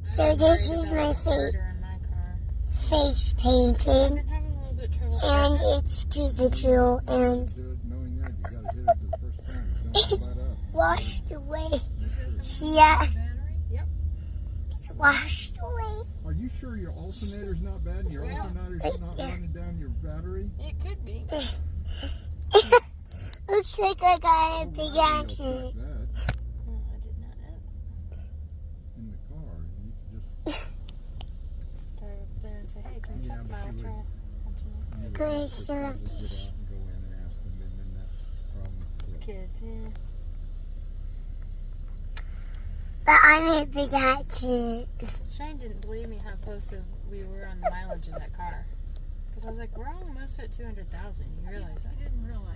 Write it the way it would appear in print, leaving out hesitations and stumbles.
So this is my face painting, and it's Pikachu, and it's washed away. See that? Yep. It's washed away. Are you sure your alternator's not bad? Your alternator's not running down your battery? It could be. Looks like I got a big accident. Oh, I did not know. In the car, you could just Drive up there and say, hey, can you check my alternative? Good stuff. just get out and go in and ask them, and then that's the problem. Kids, yeah. But I'm a big accident. Shane didn't believe me how close we were on the mileage of that car. Because I was like, we're almost at 200,000. You realize that? I didn't realize.